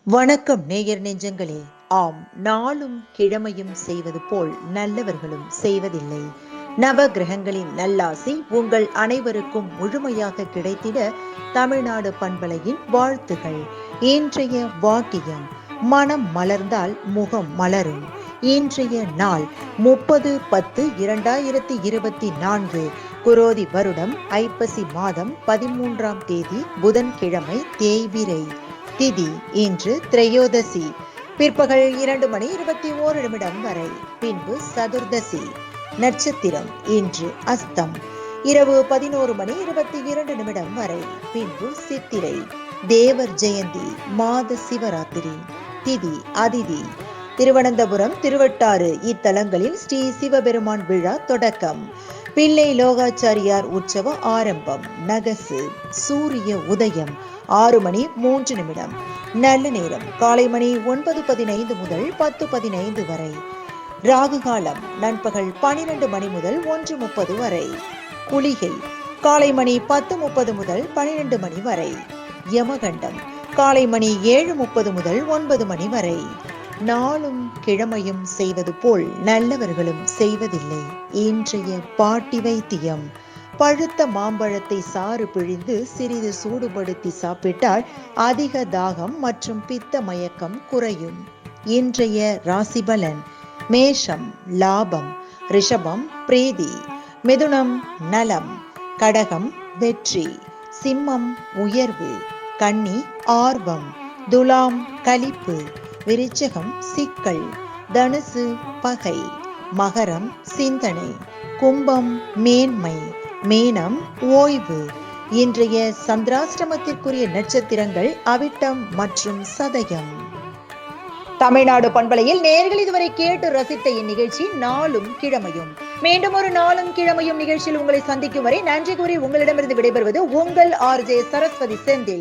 வணக்கம் நேயர் நெஞ்சங்களே. ஆம், நாளும் கிழமையும் செய்வது போல் நல்லவர்களும் செய்வதில்லை. நவ கிரகங்களின் நல்லாசி உங்கள் அனைவருக்கும் முழுமையாக கிடைத்திட தமிழ்நாடு பண்பலையின் வாழ்த்துகள். இன்றைய வாக்கியம்: மனம் மலர்ந்தால் முகம் மலரும். இன்றைய நாள் 30/10/2024, குரோதி வருடம் ஐப்பசி மாதம் 13ஆம் தேதி, புதன்கிழமை, தேய்பிறை. திதி இன்று திரையோதசி, பிற்பகல் 2:21 வரை. பின்பு சதுர்தசி. நட்சத்திரம் இன்று அஸ்தம், இரவு 11:22 வரை. பின்பு சித்திரை. தேவர் ஜெயந்தி, மாத சிவராத்திரி. திதி அதிதி. திருவனந்தபுரம், திருவட்டாறு இத்தலங்களில் ஸ்ரீ சிவபெருமான் விழா தொடக்கம். பிள்ளை லோகாச்சாரியார் உற்சவ ஆரம்பம். நகசு. சூரிய உதயம் 6:03. நல்ல நேரம் காலை மணி 9:15 முதல் 10:15 வரை. ராகு காலம் நண்பகல் 12 மணி முதல் 1:30 வரை. குளிகை காலை மணி 10:30 முதல் 12 மணி வரை. யமகண்டம் காலை மணி 7:30 முதல் 9 மணி வரை. நாளும் கிழமையும் செய்வது போல் நல்லவர்களும் செய்வதில்லை. இன்றைய பாட்டி வைத்தியம்: பழுத்த மாம்பழத்தை சாறு பிழிந்து சிறிது சூடுபடுத்தி சாப்பிட்டால் அதிக தாகம் மற்றும் பித்த மயக்கம் குறையும். இன்றைய ராசிபலன்: மேஷம் லாபம், ரிஷபம் பிரீதி, மிதுனம் நலம், கடகம் வெற்றி, சிம்மம் உயர்வு, கன்னி ஆர்வம், துலாம் களிப்பு, விருச்சிகம் சிக்கல், தனுசு பகை, மகரம் சிந்தனை, கும்பம் மேன்மை, மீனம் ஓய்வு. இன்றைய சந்திராஷ்டமத்திற்குரிய நட்சத்திரங்கள் அவிட்டம் மற்றும் சதயம். தமிழ்நாடு பண்பலையில் நேயர்கள் இதுவரை கேட்டு ரசித்த இந்நிகழ்ச்சி நாளும் கிழமையும். மீண்டும் ஒரு நாளும் கிழமையும் நிகழ்ச்சியில் உங்களை சந்திக்கும் வரை நன்றி கூறி உங்களிடமிருந்து விடைபெறுவது உங்கள் RJ சரஸ்வதி செந்தில்.